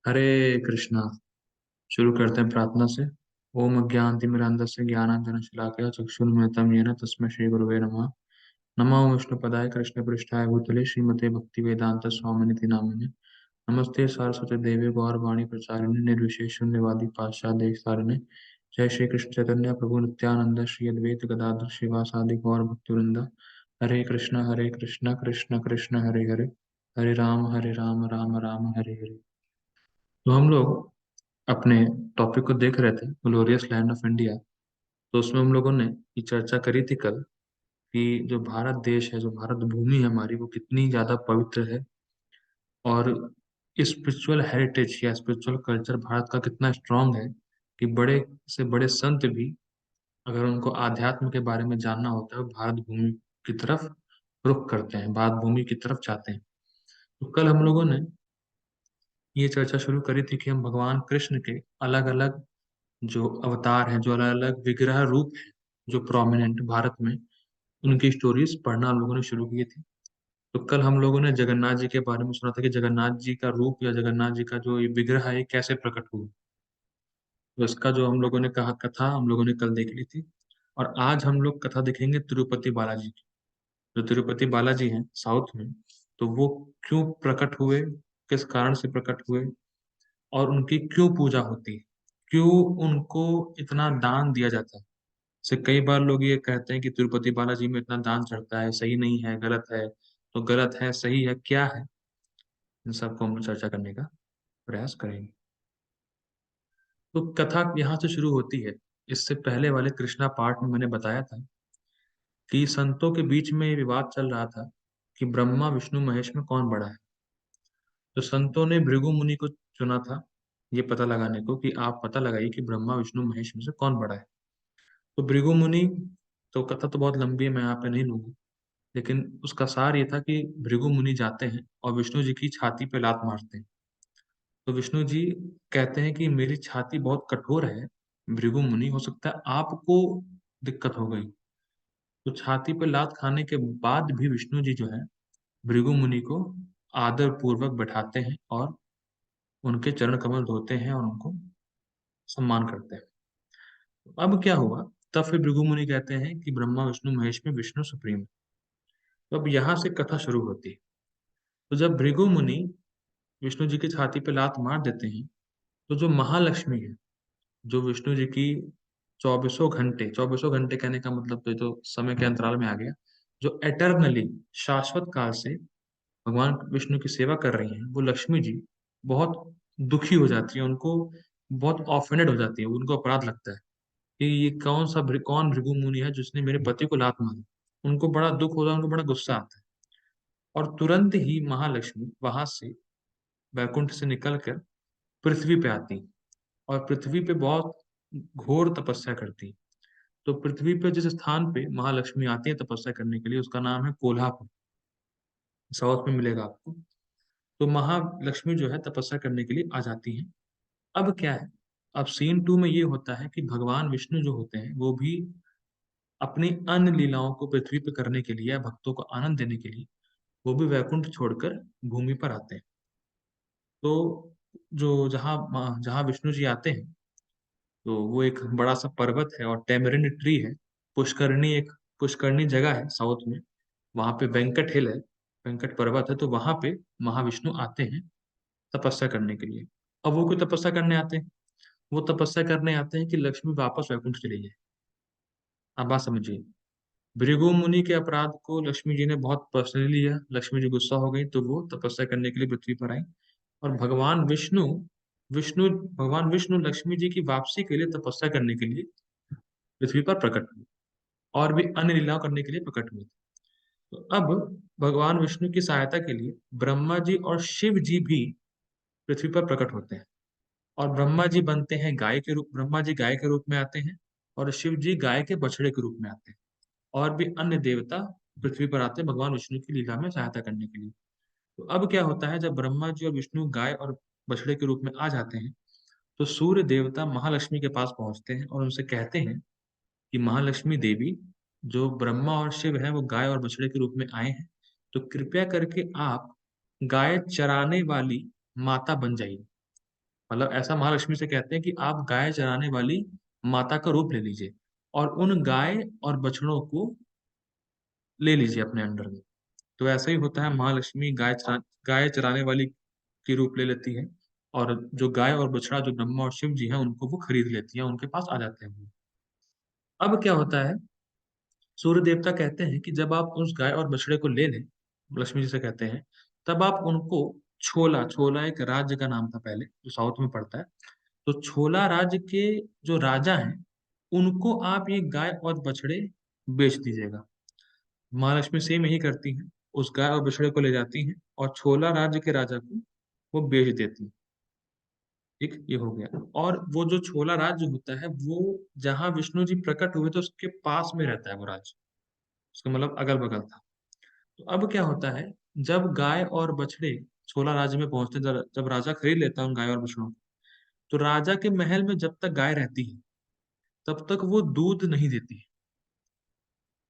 हरे कृष्णा। शुरू करते हैं प्रार्थना से। ओम अज्ञानतिमिरान्धस्य ज्ञानांजन शलाकया चक्षुन्मिलितं येन तस्मै श्री गुरुवे नमः। नमो विष्णुपदाय कृष्णपृष्ठाय भूतले श्रीमते भक्तिवेदांत स्वामिनिति नामिने। नमस्ते सारस्वती देवी गौरवाणी प्रचारिणे निर्विशेष शून्यवादी पाश्चात्य सारिणे। जय श्री कृष्ण चैतन्य प्रभु नित्यानंद श्री अद्वैत गदाधर श्रीवासादि गौर भक्तवृंद। हरे कृष्ण कृष्ण कृष्ण हरे हरे। हरे राम राम राम हरे हरे। तो हम लोग अपने टॉपिक को देख रहे थे, ग्लोरियस लैंड ऑफ इंडिया। तो उसमें हम लोगों ने ये चर्चा करी थी कल कि जो भारत देश है, जो भारत भूमि है हमारी, वो कितनी ज्यादा पवित्र है। और स्पिरिचुअल हेरिटेज या स्पिरिचुअल कल्चर भारत का कितना स्ट्रांग है कि बड़े से बड़े संत भी अगर उनको आध्यात्म के बारे में जानना होता है, वो भारत भूमि की तरफ रुख करते हैं, भारत भूमि की तरफ जाते हैं। तो कल हम लोगों ने ये चर्चा शुरू करी थी कि हम भगवान कृष्ण के अलग अलग जो अवतार हैं, जो अलग अलग विग्रह रूप हैं, जो प्रोमिनेंट भारत में, उनकी स्टोरीज पढ़ना हम लोगों ने शुरू की थी। तो कल हम लोगों ने जगन्नाथ जी के बारे में सुना था कि जगन्नाथ जी का रूप या जगन्नाथ जी का जो ये विग्रह है ये कैसे प्रकट हुआ। तो इसका जो हम लोगों ने कहा कथा हम लोगों ने कल देख ली थी। और आज हम लोग कथा देखेंगे तिरुपति बालाजी की। जो तिरुपति बालाजी हैं साउथ में, तो वो क्यों प्रकट हुए, किस कारण से प्रकट हुए, और उनकी क्यों पूजा होती है, क्यों उनको इतना दान दिया जाता है। से कई बार लोग ये कहते हैं कि तिरुपति बालाजी में इतना दान चढ़ता है, सही नहीं है, गलत है। तो गलत है, सही है, क्या है, इन सबको हम लोग चर्चा करने का प्रयास करेंगे। तो कथा यहाँ से शुरू होती है। इससे पहले वाले कृष्णा पार्ट में मैंने बताया था कि संतों के बीच में ये विवाद चल रहा था कि ब्रह्मा विष्णु महेश में कौन बड़ा है। तो संतों ने भृगु मुनि को चुना था ये पता लगाने को कि आप पता लगाइए कि ब्रह्मा विष्णु महेश में से कौन बड़ा है। तो भृगु मुनि, तो कथा तो बहुत लंबी है, मैं यहाँ पे नहीं लूंगा, लेकिन उसका सार ये था कि भृगु मुनि जाते हैं और विष्णु जी की छाती पे लात मारते हैं। तो विष्णु जी कहते हैं कि मेरी छाती बहुत कठोर है भृगु मुनि, हो सकता है आपको दिक्कत हो गई। तो छाती पे लात खाने के बाद भी विष्णु जी जो है भृगु मुनि को आदर पूर्वक बैठाते हैं और उनके चरण कमल धोते हैं और उनको सम्मान करते हैं। अब क्या हुआ, तब फिर भृगु मुनि कहते हैं कि ब्रह्मा विष्णु महेश में विष्णु सुप्रीम है। तो अब यहाँ से कथा शुरू होती है। तो जब भृगु मुनि विष्णु जी की छाती पे लात मार देते हैं, तो जो महालक्ष्मी है, जो विष्णु जी की चौबीसों घंटे कहने का मतलब तो ये तो समय के अंतराल में आ गया, जो एटर्नली शाश्वत काल से भगवान विष्णु की सेवा कर रही हैं, वो लक्ष्मी जी बहुत दुखी हो जाती है, उनको बहुत ऑफेंडेड हो जाती है, उनको अपराध लगता है कि ये कौन भृगु मुनि है जिसने मेरे पति को लात मारी। उनको बड़ा दुख होता है, उनको बड़ा गुस्सा आता है। और तुरंत ही महालक्ष्मी वहां से वैकुंठ से निकलकर पृथ्वी पे आती और पृथ्वी पे बहुत घोर तपस्या करती। तो पृथ्वी पे जिस स्थान पे महालक्ष्मी आती है तपस्या करने के लिए, उसका नाम है कोल्हापुर। साउथ में मिलेगा आपको। तो महालक्ष्मी जो है तपस्या करने के लिए आ जाती हैं। अब क्या है, अब सीन 2 में ये होता है कि भगवान विष्णु जो होते हैं वो भी अपनी अन्य लीलाओं को पृथ्वी पर करने के लिए, भक्तों को आनंद देने के लिए, वो भी वैकुंठ छोड़कर भूमि पर आते हैं। तो जो जहाँ जहाँ विष्णु जी आते हैं, तो वो एक बड़ा सा पर्वत है और टेमरिंड ट्री है। पुष्करणी, एक पुष्करणी जगह है साउथ में, वहां पे वेंकट हिल है, वेंकट पर्वत है। तो वहां पे महाविष्णु आते हैं तपस्या करने के लिए। अब वो कोई तपस्या करने आते हैं, वो तपस्या करने आते हैं कि लक्ष्मी वापस वैकुंठ चली जाए। आप बात समझिए, भृगु मुनि के अपराध को लक्ष्मी जी ने बहुत पर्सनली लिया, लक्ष्मी जी गुस्सा हो गई, तो वो तपस्या करने के लिए पृथ्वी पर आई। और भगवान विष्णु लक्ष्मी जी की वापसी के लिए तपस्या करने के लिए पृथ्वी पर प्रकट हुए और भी अन्य लीलाओं करने के लिए प्रकट हुए। तो अब भगवान विष्णु की सहायता के लिए ब्रह्मा जी और शिव जी भी पृथ्वी पर प्रकट होते हैं। और ब्रह्मा जी बनते हैं गाय के रूप, ब्रह्मा जी गाय के रूप में आते हैं और शिव जी गाय के बछड़े के रूप में आते हैं। और भी अन्य देवता पृथ्वी पर आते हैं भगवान विष्णु की लीला में सहायता करने के लिए। तो अब क्या होता है, जब ब्रह्मा जी और विष्णु गाय और बछड़े के रूप में आ जाते हैं, तो सूर्य देवता महालक्ष्मी के पास पहुंचते हैं और उनसे कहते हैं कि महालक्ष्मी देवी, जो ब्रह्मा और शिव हैं वो गाय और बछड़े के रूप में आए हैं, तो कृपया करके आप गाय चराने वाली माता बन जाइए। मतलब ऐसा महालक्ष्मी से कहते हैं कि आप गाय चराने वाली माता का रूप ले लीजिए और उन गाय और बछड़ों को ले लीजिए अपने अंडर में। तो ऐसा ही होता है, महालक्ष्मी गाय चराने वाली की रूप ले लेती है, और जो गाय और बछड़ा जो ब्रह्मा और शिव जी हैं उनको वो खरीद लेती है, उनके पास आ जाते हैं वो। अब क्या होता है, सूर्य देवता कहते हैं कि जब आप उस गाय और बछड़े को ले लें, लक्ष्मी जी से कहते हैं, तब आप उनको छोला, छोला एक राज्य का नाम था पहले जो साउथ में पड़ता है, तो छोला राज्य के जो राजा हैं उनको आप ये गाय और बछड़े बेच दीजिएगा। महालक्ष्मी सेम यही करती हैं, उस गाय और बछड़े को ले जाती हैं और छोला राज्य के राजा को वो बेच देती हैं। ठीक, ये हो गया। और वो जो छोला राज्य होता है वो जहाँ विष्णु जी प्रकट हुए थे उसके पास में रहता है वो राज्य, उसका मतलब अगल बगल था। तो अब क्या होता है, जब गाय और बछड़े छोला राज्य में पहुंचते हैं, जब राजा खरीद लेता है उन गाय और बछड़ों को, तो राजा के महल में जब तक गाय रहती है तब तक वो दूध नहीं देती है।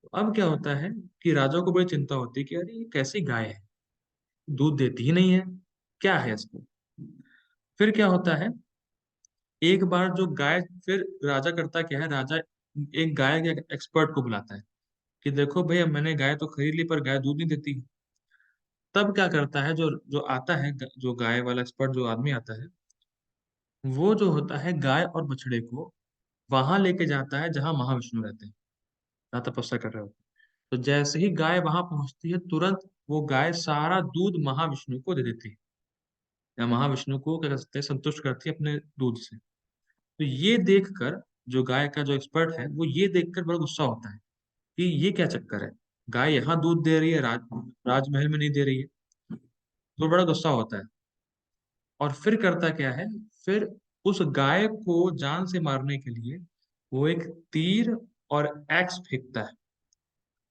तो अब क्या होता है कि राजा को बड़ी चिंता होती है कि अरे ये कैसी गाय है, दूध देती ही नहीं है, क्या है इसको। फिर क्या होता है, एक बार जो गाय, फिर राजा करता क्या है, राजा एक गाय के एक्सपर्ट को बुलाता है कि देखो भैया मैंने गाय तो खरीद ली पर गाय दूध नहीं देती। तब क्या करता है, जो जो आता है, जो गाय वाला एक्सपर्ट जो आदमी आता है, वो जो होता है गाय और बछड़े को वहां लेके जाता है जहां महाविष्णु रहते हैं, जहाँ तपस्या कर रहे हो। तो जैसे ही गाय वहां पहुंचती है तुरंत वो गाय सारा दूध महाविष्णु को दे देती है, या महाविष्णु को क्या कर सकते हैं, संतुष्ट करती है अपने दूध से। तो ये देखकर जो गाय का जो एक्सपर्ट है वो ये देखकर बड़ा गुस्सा होता है कि ये क्या चक्कर है, गाय यहाँ दूध दे रही है, राजमहल में नहीं दे रही है। तो बड़ा गुस्सा होता है और फिर करता क्या है, फिर उस गाय को जान से मारने के लिए वो एक तीर और एक्स फेंकता है।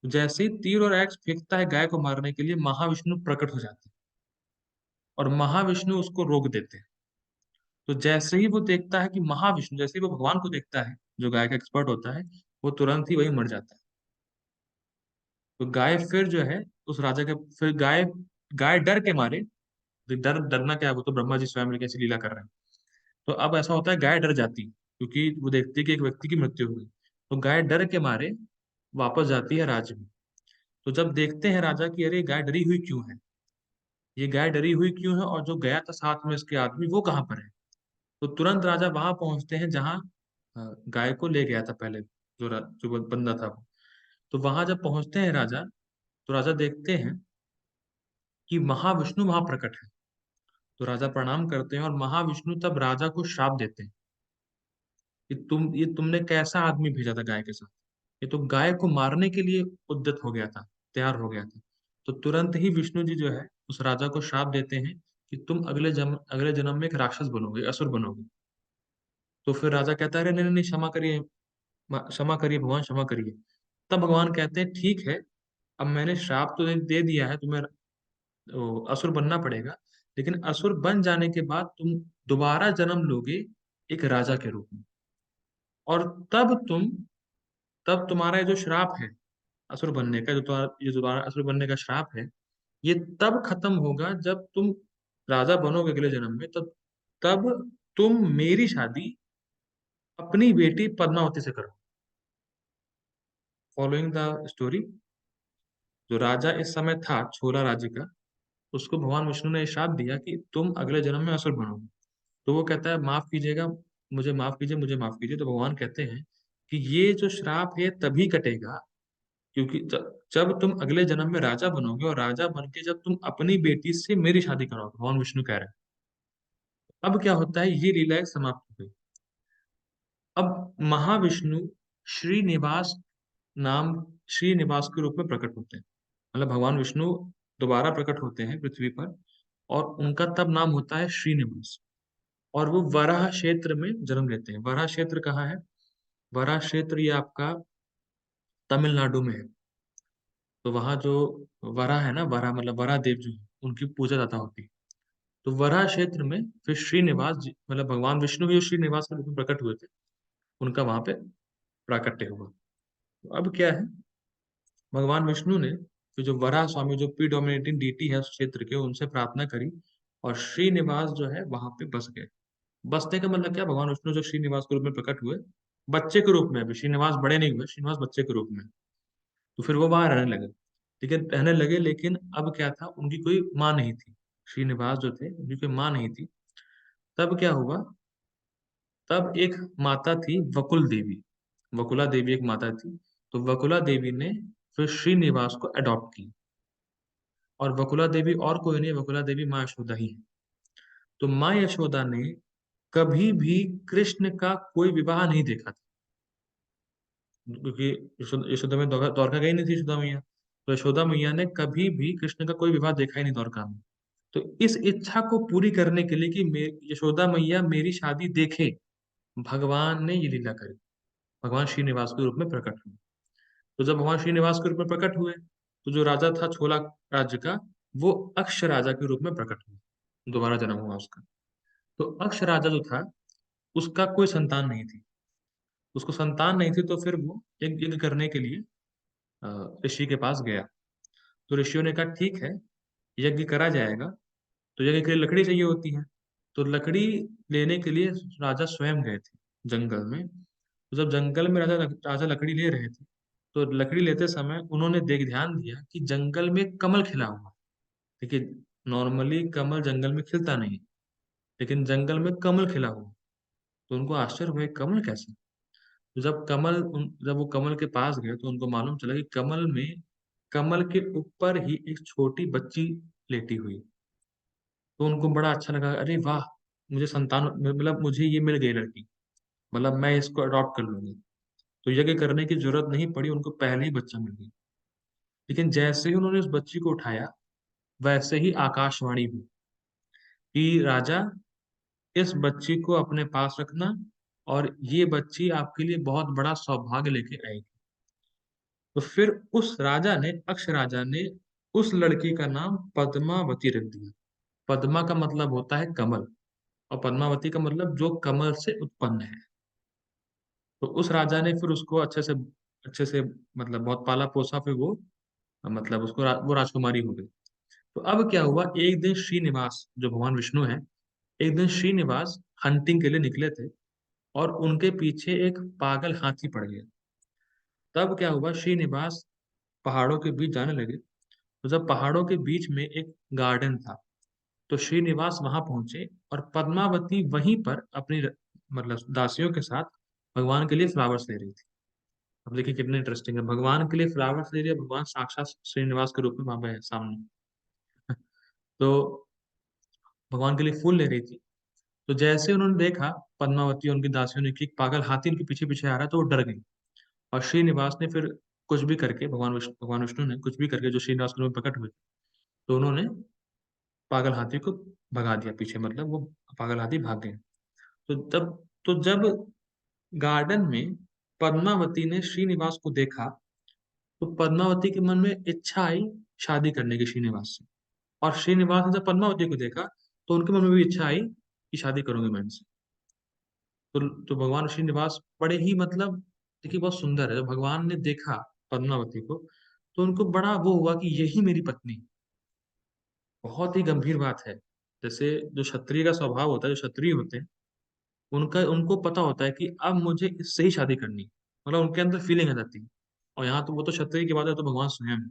जैसे ही तीर और एक्स फेंकता है गाय को मारने के लिए, महाविष्णु प्रकट हो जाते हैं और महाविष्णु उसको रोक देते हैं। तो जैसे ही वो देखता है कि महाविष्णु, जैसे ही वो भगवान को देखता है जो गाय का एक्सपर्ट होता है, वो तुरंत ही वही मर जाता है। तो गाय फिर जो है उस राजा के, फिर गाय गाय डर के मारे, डरना क्या है, वो तो ब्रह्मा जी स्वयं कैसी लीला कर रहे हैं। तो अब ऐसा होता है गाय डर जाती है क्योंकि वो देखती है कि एक व्यक्ति की मृत्यु हुई। तो गाय डर के मारे वापस जाती है राज्य में। तो जब देखते हैं राजा की अरे गाय डरी हुई क्यों है, ये गाय डरी हुई क्यों है, और जो गया था साथ में इसके आदमी वो कहाँ पर है, तो तुरंत राजा वहां पहुंचते हैं जहाँ गाय को ले गया था पहले जो बंदा था वो। तो वहां जब पहुंचते हैं राजा, तो राजा देखते हैं कि महाविष्णु वहां प्रकट है। तो राजा प्रणाम करते हैं और महाविष्णु तब राजा को श्राप देते हैं कि ये तुमने कैसा आदमी भेजा था गाय के साथ, ये तो गाय को मारने के लिए उद्यत हो गया था, तैयार हो गया था। तो तुरंत ही विष्णु जी जो है उस राजा को श्राप देते हैं कि तुम अगले जन्म में एक राक्षस बनोगे, असुर बनोगे। तो फिर राजा कहता है अरे नहीं नहीं नहीं, क्षमा करिए, क्षमा करिए भगवान, क्षमा करिए। तब भगवान कहते हैं ठीक है, अब मैंने श्राप तो दे दिया है, तुम्हें असुर बनना पड़ेगा, लेकिन असुर बन जाने के बाद तुम दोबारा जन्म लोगे एक राजा के रूप में। और तब तुम्हारा ये जो श्राप है असुर बनने का, ये जो तुम्हारा असुर बनने का श्राप है, ये तब खत्म होगा जब तुम राजा बनोगे अगले जन्म में। तब तुम मेरी शादी अपनी बेटी पद्मावती से करो। फॉलोइंग द स्टोरी, जो राजा इस समय था छोला राज्य का, उसको भगवान विष्णु ने श्राप दिया कि तुम अगले जन्म में असुर बनोगे। तो वो कहता है माफ कीजिएगा, मुझे माफ कीजिए, मुझे माफ कीजिए। तो भगवान कहते हैं कि ये जो श्राप है तभी कटेगा क्योंकि जब तुम अगले जन्म में राजा बनोगे, और राजा बन के जब तुम अपनी बेटी से मेरी शादी करोगे, भगवान विष्णु कह रहे हैं। अब क्या होता है, ये लीला एक समाप्त हो गई। अब महाविष्णु श्रीनिवास नाम श्रीनिवास के रूप में प्रकट होते हैं। मतलब भगवान विष्णु दोबारा प्रकट होते हैं पृथ्वी पर, और उनका तब नाम होता है श्रीनिवास। और वो वराह क्षेत्र में जन्म लेते हैं। वराह क्षेत्र कहाँ है, वराह क्षेत्र ये आपका तमिलनाडु में है। तो वहाँ जो वराह है ना, वराह मतलब वराह देव जो है उनकी पूजा ज्यादा होती है। तो वराह क्षेत्र में फिर श्रीनिवास जी, मतलब भगवान विष्णु भी जो श्रीनिवास के रूप में प्रकट हुए थे, उनका वहां पे प्राकट्य हुआ। तो अब क्या है, भगवान विष्णु ने फिर जो वराह स्वामी, जो प्रीडोमिनेटिंग डीटी है उस क्षेत्र के, उनसे प्रार्थना करी और श्रीनिवास जो है वहां पे बस गए। बसने का मतलब क्या, भगवान विष्णु जो श्रीनिवास के रूप में प्रकट हुए, बच्चे के रूप में, अभी श्रीनिवास बड़े नहीं हुए, श्रीनिवास बच्चे के रूप में, तो फिर वो वहां रहने लगे। लेकिन रहने लगे, लेकिन अब क्या था, उनकी कोई माँ नहीं थी। श्रीनिवास जो थे उनकी कोई माँ नहीं थी। तब क्या हुआ, तब एक माता थी वकुल देवी, वकुला देवी एक माता थी। तो वकुला देवी ने फिर श्रीनिवास को अडॉप्ट की। और वकुला देवी और कोई नहीं, वकुला देवी माँ यशोदा ही है। तो माँ यशोदा ने कभी भी कृष्ण का कोई विवाह नहीं देखा था, क्योंकि यशोदा में द्वारका द्वारका गई नहीं थी यशोदा मैया। तो यशोदा मैया ने कभी भी कृष्ण का कोई विवाह देखा ही नहीं द्वारका में। तो इस इच्छा को पूरी करने के लिए कि यशोदा मैया मेरी शादी देखे, भगवान ने ये लीला करी। भगवान श्रीनिवास के रूप में प्रकट हुए। तो जब भगवान श्रीनिवास के रूप में प्रकट हुए, तो जो राजा था छोला राज्य का, वो अक्ष राजा के रूप में प्रकट हुआ, दोबारा जन्म हुआ उसका। तो अक्ष राजा जो था, उसका कोई संतान नहीं थी। उसको संतान नहीं थी, तो फिर वो एक यज्ञ करने के लिए ऋषि के पास गया। तो ऋषियों ने कहा ठीक है, यज्ञ करा जाएगा। तो यज्ञ के लिए लकड़ी चाहिए होती है। तो लकड़ी लेने के लिए राजा स्वयं गए थे जंगल में। तो जब जंगल में राजा राजा लकड़ी ले रहे थे, तो लकड़ी लेते समय उन्होंने ध्यान दिया कि जंगल में कमल खिला हुआ है। देखिए, नॉर्मली कमल जंगल में खिलता नहीं, लेकिन जंगल में कमल खिला हुआ। तो उनको आश्चर्य हुआ, कमल कैसे? तो जब वो कमल के पास गए, तो उनको मालूम चला कि कमल के ऊपर ही एक छोटी बच्ची लेटी हुई। तो उनको बड़ा अच्छा लगा, अरे वाह, मुझे संतान, मतलब मुझे ये मिल गई लड़की, मतलब मैं इसको अडॉप्ट कर लूंगी। तो यज्ञ करने की जरूरत नहीं पड़ी, उनको पहले ही बच्चा मिल गया। लेकिन जैसे ही उन्होंने उस बच्ची को उठाया, वैसे ही आकाशवाणी हुई कि राजा, इस बच्ची को अपने पास रखना, और ये बच्ची आपके लिए बहुत बड़ा सौभाग्य लेके आएगी। तो फिर उस राजा ने, अक्ष राजा ने, उस लड़की का नाम पद्मावती रख दिया। पद्मा का मतलब होता है कमल, और पद्मावती का मतलब जो कमल से उत्पन्न है। तो उस राजा ने फिर उसको अच्छे से मतलब बहुत पाला पोसा, फिर वो मतलब वो राजकुमारी हो गई। तो अब क्या हुआ, एक दिन श्रीनिवास जो भगवान विष्णु है, एक दिन श्रीनिवास हंटिंग के लिए निकले थे, और उनके पीछे एक पागल हाथी पड़ गया। तब क्या हुआ, श्रीनिवास पहाड़ों के बीच जाने लगे। तो जब पहाड़ों के बीच में एक गार्डन था, तो श्रीनिवास वहां पहुंचे, और पद्मावती वहीं पर अपनी मतलब दासियों के साथ भगवान के लिए फ्लावर्स ले रही थी। अब देखिए कितने इंटरेस्टिंग है, भगवान के लिए फ्लावर्स ले रही है, भगवान साक्षात श्रीनिवास के रूप में वहां पे है सामने। तो भगवान के लिए फूल ले रही थी। तो जैसे उन्होंने देखा, पद्मावती और उनकी दासियों ने, कि एक पागल हाथी उनके पीछे पीछे आ रहा है, तो वो डर गई। और श्रीनिवास ने फिर कुछ भी करके, भगवान विष्णु ने कुछ भी करके, जो श्रीनिवास के रूप में प्रकट हुए, तो उन्होंने पागल हाथी को भगा दिया पीछे, मतलब वो पागल हाथी भाग गए। तो जब गार्डन में पद्मावती ने श्रीनिवास को देखा, तो पद्मावती के मन में इच्छा आई शादी करने की श्रीनिवास से। और श्रीनिवास ने जब पद्मावती को देखा, तो उनके मन में भी इच्छा आई कि शादी करूंगी मैं इनसे। तो भगवान श्रीनिवास बड़े ही मतलब, देखिए बहुत सुंदर है, जब भगवान ने देखा पद्मावती को, तो उनको बड़ा वो हुआ कि यही मेरी पत्नी। बहुत ही गंभीर बात है। जैसे जो क्षत्रिय का स्वभाव होता है, जो क्षत्रिय होते हैं, उनका उनको पता होता है कि अब मुझे इससे ही शादी करनी है। मतलब उनके अंदर फीलिंग आ जाती है। और यहाँ तो वो तो क्षत्रिय की बात है, तो भगवान स्वयं है।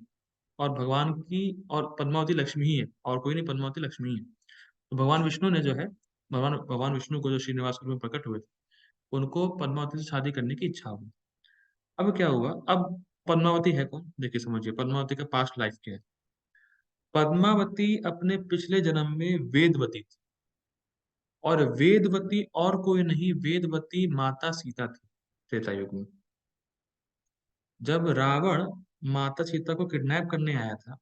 और भगवान की, और पद्मावती लक्ष्मी ही है, और कोई नहीं, पद्मावती लक्ष्मी ही है। तो भगवान विष्णु ने जो है, भगवान भगवान विष्णु को, जो श्रीनिवास के रूप में प्रकट हुए थे, उनको पद्मावती से शादी करने की इच्छा हुई। अब क्या हुआ, अब पद्मावती है कौन, देखिए समझिए पद्मावती का पास्ट लाइफ क्या है। पद्मावती अपने पिछले जन्म में वेदवती थी। और वेदवती और कोई नहीं, वेदवती माता सीता थी त्रेता युग में। जब रावण माता सीता को किडनैप करने आया था,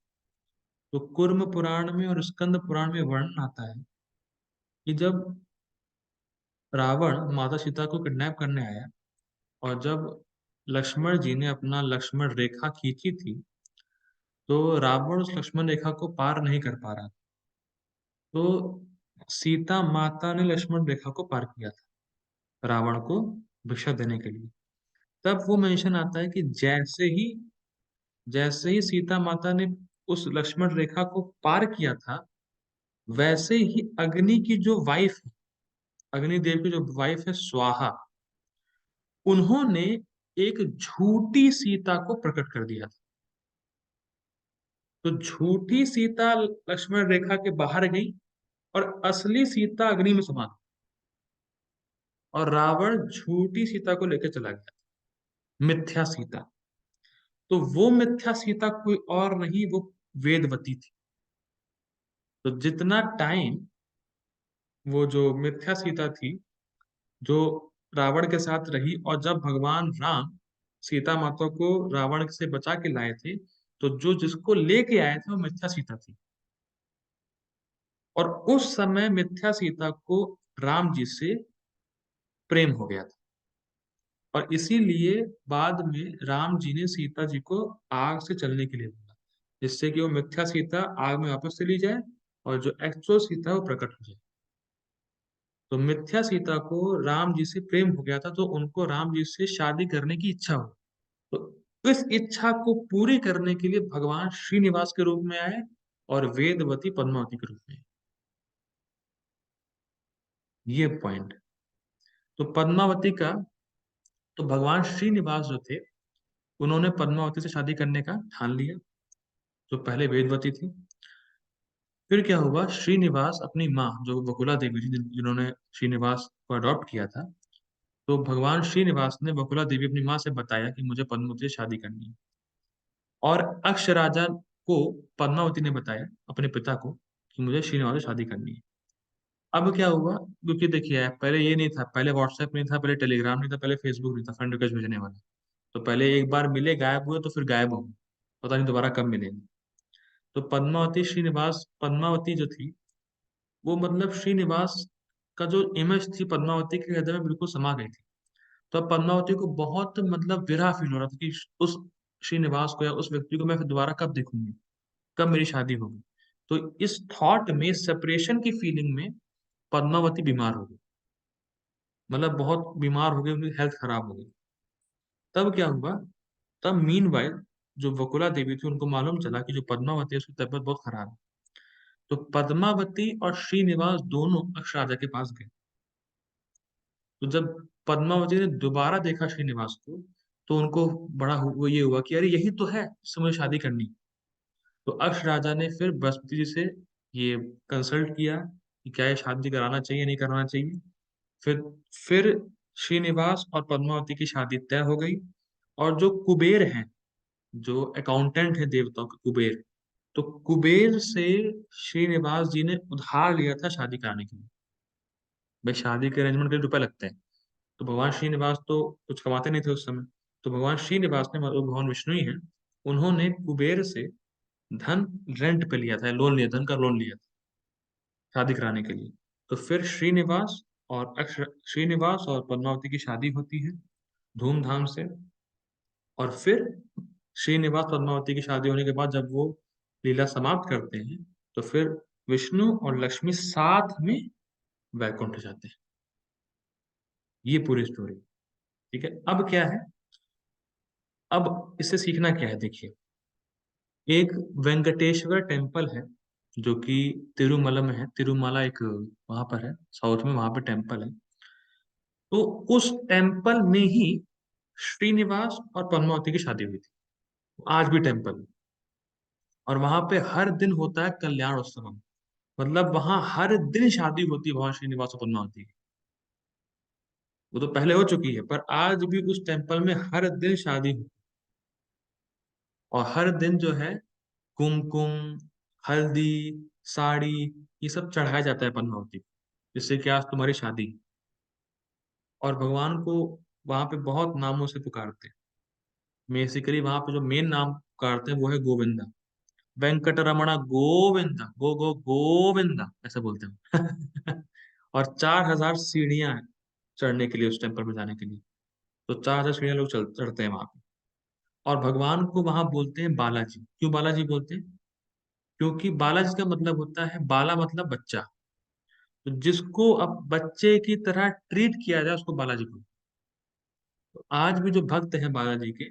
तो कुर्म पुराण में और स्कंद पुराण में वर्णन आता है कि जब रावण माता सीता को किडनैप करने आया, और जब लक्ष्मण जी ने अपना लक्ष्मण रेखा खींची थी, तो रावण उस लक्ष्मण रेखा को पार नहीं कर पा रहा। तो सीता माता ने लक्ष्मण रेखा को पार किया था रावण को भिक्षा देने के लिए। तब वो मेंशन आता है कि जैसे ही सीता माता ने उस लक्ष्मण रेखा को पार किया था, वैसे ही अग्नि की जो वाइफ है, अग्निदेव की जो वाइफ है स्वाहा, उन्होंने एक झूठी सीता को प्रकट कर दिया था। तो झूठी सीता लक्ष्मण रेखा के बाहर गई और असली सीता अग्नि में समा गई। और रावण झूठी सीता को लेकर चला गया, मिथ्या सीता। तो वो मिथ्या सीता कोई और नहीं, वो वेदवती थी। तो जितना टाइम वो जो मिथ्या सीता थी, जो रावण के साथ रही, और जब भगवान राम सीता माता को रावण से बचा के लाए थे, तो जो जिसको लेके आए थे वो मिथ्या सीता थी। और उस समय मिथ्या सीता को राम जी से प्रेम हो गया था। और इसीलिए बाद में राम जी ने सीता जी को आग से चलने के लिए बोला, जिससे कि वो मिथ्या सीता आग में वापस चली जाए और जो एक्चुअल सीता है वो प्रकट हो जाए। तो मिथ्या सीता को राम जी से प्रेम हो गया था, तो उनको राम जी से शादी करने की इच्छा हुई। तो इस इच्छा को पूरी करने के लिए भगवान श्रीनिवास के रूप में आए और वेदवती पद्मावती के रूप में आए। ये पॉइंट। तो पद्मावती का, तो भगवान श्रीनिवास जो थे, उन्होंने पद्मावती से शादी करने का ठान लिया, जो पहले वेदवती थी। फिर क्या हुआ, श्रीनिवास अपनी माँ जो बकुला देवी थी, जिन्होंने श्रीनिवास को अडॉप्ट किया था, तो भगवान श्रीनिवास ने बकुला देवी अपनी माँ से बताया कि मुझे पद्मावती से शादी करनी है। और अक्ष राजा को पद्मावती ने बताया अपने पिता को कि मुझे श्रीनिवास से शादी करनी है। अब क्या हुआ, क्योंकि देखिए पहले ये नहीं था, पहले व्हाट्सएप नहीं था, पहले टेलीग्राम नहीं था, पहले फेसबुक नहीं था फ्रेंड रिक्वेस्ट भेजने वाला। तो पहले एक बार मिले, गायब हुए, तो फिर गायब हो गए, पता नहीं दोबारा कब मिलेंगे। तो पद्मावती जो थी, वो मतलब श्रीनिवास का जो इमेज थी पद्मावती के हृदय में बिल्कुल समा गई थी। तो अब पद्मावती को बहुत मतलब विरह फील हो रहा था कि उस श्रीनिवास को या उस व्यक्ति को मैं फिर दोबारा कब देखूंगी, कब मेरी शादी होगी। तो इस थॉट में, सेपरेशन की फीलिंग में पद्मावती बीमार हो गई, मतलब बहुत बीमार हो गई, उनकी हेल्थ खराब हो गई। तब क्या हुआ, तब मीनवाइल जो वकुला देवी थी, उनको मालूम चला कि जो पद्मावती है उसकी तबीयत बहुत खराब है। तो पद्मावती और श्रीनिवास दोनों अक्ष राजा के पास गए। तो जब पद्मावती ने दोबारा देखा श्रीनिवास को, तो उनको बड़ा वो ये हुआ कि अरे यही तो है जिससे मुझे शादी करनी। तो अक्ष राजा ने फिर बृहस्पति जी से ये कंसल्ट किया कि क्या ये शादी कराना चाहिए नहीं कराना चाहिए। फिर फिर श्रीनिवास और पद्मावती की शादी तय हो गई। और जो कुबेर हैं, जो अकाउंटेंट है देवताओं के, कुबेर, तो कुबेर से श्रीनिवास जी ने उधार लिया था शादी कराने के लिए। भाई शादी के अरेंजमेंट के लिए रुपए लगते हैं। तो भगवान श्रीनिवास तो कुछ कमाते नहीं थे उस समय। तो भगवान श्रीनिवास ने, मतलब भगवान विष्णु ही है, उन्होंने कुबेर से धन रेंट पे लिया था, लोन लिया, धन का लोन लिया था शादी कराने के लिए। तो फिर श्रीनिवास और पद्मावती की शादी होती है धूमधाम से। और फिर श्रीनिवास पद्मावती की शादी होने के बाद जब वो लीला समाप्त करते हैं, तो फिर विष्णु और लक्ष्मी साथ में वैकुंठ जाते हैं। ये पूरी स्टोरी। ठीक है, अब क्या है, अब इससे सीखना क्या है, देखिए। एक वेंकटेश्वर टेम्पल है जो कि तिरुमला में है, तिरुमला एक वहां पर है साउथ में, वहां पे टेम्पल है। तो उस टेम्पल में ही श्रीनिवास और पद्मावती की शादी हुई थी। आज भी टेम्पल है। और वहां पे हर दिन होता है कल्याण उत्सव, मतलब वहां हर दिन शादी होती है भगवान श्रीनिवास और पद्मावती की। वो तो पहले हो चुकी है, पर आज भी उस टेम्पल में हर दिन शादी हो। और हर दिन जो है कुमकुम, हल्दी, साड़ी, ये सब चढ़ाया जाता है पद्मावती को, जिससे कि आज तुम्हारी शादी। और भगवान को वहां पे बहुत नामों से पुकारते हैं। बेसिकली वहां पे जो मेन नाम पुकारते हैं वो है गोविंदा, वेंकटरमणा गोविंदा, गोविंदा ऐसा बोलते हैं। और 4000 सीढ़ियां हैं चढ़ने के लिए, उस टेम्पल में जाने के लिए। तो 4000 सीढ़ियां लोग चढ़ते हैं वहां पे। और भगवान को वहां बोलते हैं बालाजी। क्यों बालाजी बोलते हैं? क्योंकि बालाजी का मतलब होता है, बाला मतलब बच्चा। तो जिसको अब बच्चे की तरह ट्रीट किया जाए उसको बालाजी बोलते हैं। तो आज भी जो भक्त हैं बालाजी के,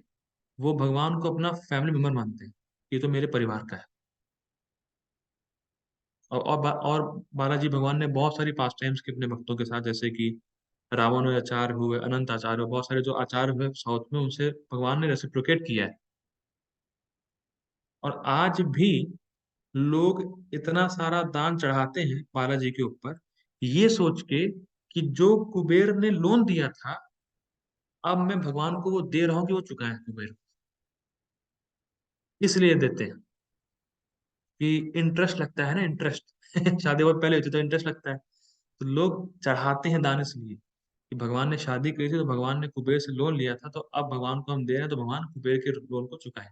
वो भगवान को अपना फैमिली मेंबर मानते हैं, ये तो मेरे परिवार का है। और बालाजी भगवान ने बहुत सारी पास टाइम्स की अपने भक्तों के साथ, जैसे कि रावण आचार्य हुए, अनंत आचार्य हुए, बहुत सारे जो आचार्य हुए साउथ में, उनसे भगवान ने रेसिप्रोकेट किया है। और आज भी लोग इतना सारा दान चढ़ाते हैं बालाजी के ऊपर, ये सोच के कि जो कुबेर ने लोन दिया था, अब मैं भगवान को वो दे रहा हूँ कि वो चुकाए कुबेर। इसलिए देते हैं कि इंटरेस्ट लगता है ना, इंटरेस्ट। शादी बहुत पहले होती है तो इंटरेस्ट लगता है, तो लोग चढ़ाते हैं दान इसलिए कि भगवान ने शादी की थी तो भगवान ने कुबेर से लोन लिया था, तो अब भगवान को हम दे रहे हैं, तो भगवान कुबेर के लोन को चुकाए।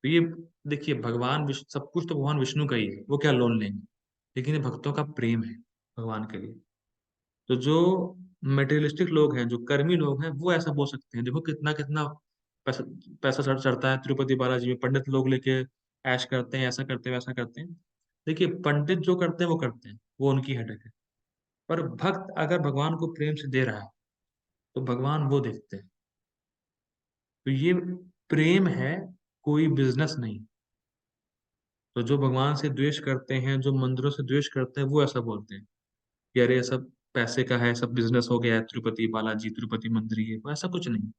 तो ये देखिए, भगवान विष्णु, सब कुछ तो भगवान विष्णु का ही है, वो क्या लोन लेंगे। लेकिन ये भक्तों का प्रेम है भगवान के लिए। तो जो मेटेरियलिस्टिक लोग हैं, जो कर्मी लोग हैं, वो ऐसा बोल सकते हैं, देखो कितना कितना पैसा पैसा चढ़ता है तिरुपति बालाजी में, पंडित लोग लेके ऐश करते हैं, ऐसा करते हैं, वैसा करते हैं। देखिए, पंडित जो करते हैं वो करते हैं, वो उनकी हेडेक है। पर भक्त अगर भगवान को प्रेम से दे रहा है, तो भगवान वो देखते हैं। तो ये प्रेम है, कोई बिजनेस नहीं। तो जो भगवान से द्वेष करते हैं, जो मंदिरों से द्वेष करते हैं, वो ऐसा बोलते हैं कि अरे ये सब पैसे का है, सब बिजनेस हो गया है, तिरुपति बालाजी, तिरुपति मंदिर, ये वो ऐसा कुछ नहीं।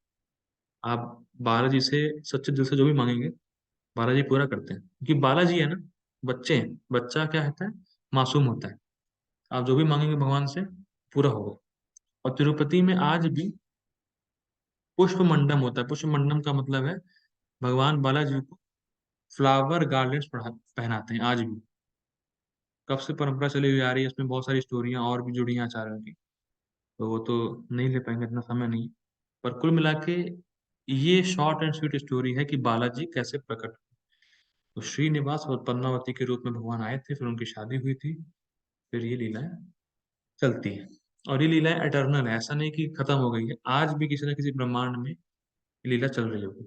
आप बालाजी से सच्चे दिल से जो भी मांगेंगे, बालाजी पूरा करते हैं, क्योंकि बालाजी है ना, बच्चे हैं, बच्चा क्या होता है, मासूम होता है। आप जो भी मांगेंगे भगवान से, पूरा होगा। और तिरुपति में आज भी पुष्प मंडम होता है। पुष्प मंडम का मतलब है भगवान बालाजी को फ्लावर गार्लेंड्स पहनाते हैं आज भी। कब से परंपरा चली हुई आ रही है, इसमें बहुत सारी स्टोरियां और भी जुड़ी हैं आचार्यों की, तो वो तो नहीं ले पाएंगे, इतना समय नहीं। पर कुल मिला के ये शॉर्ट एंड स्वीट स्टोरी है कि बालाजी कैसे प्रकट हुए। तो श्रीनिवास और पद्मावती के रूप में भगवान आए थे, फिर उनकी शादी हुई थी, फिर ये लीलाएं चलती है। और ये लीलाएं एटर्नल है, ऐसा नहीं कि खत्म हो गई है, आज भी किसी न किसी ब्रह्मांड में ये लीला चल रही होगी।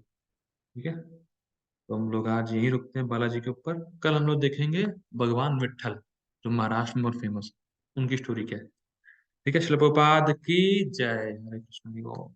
ठीक है, तो हम लोग आज यहीं रुकते हैं बालाजी के ऊपर। कल हम लोग देखेंगे भगवान विट्ठल, जो महाराष्ट्र में बहुत फेमस है, उनकी स्टोरी क्या है। ठीक है, शिल प्रभुपाद की जय। हरे कृष्ण जी को।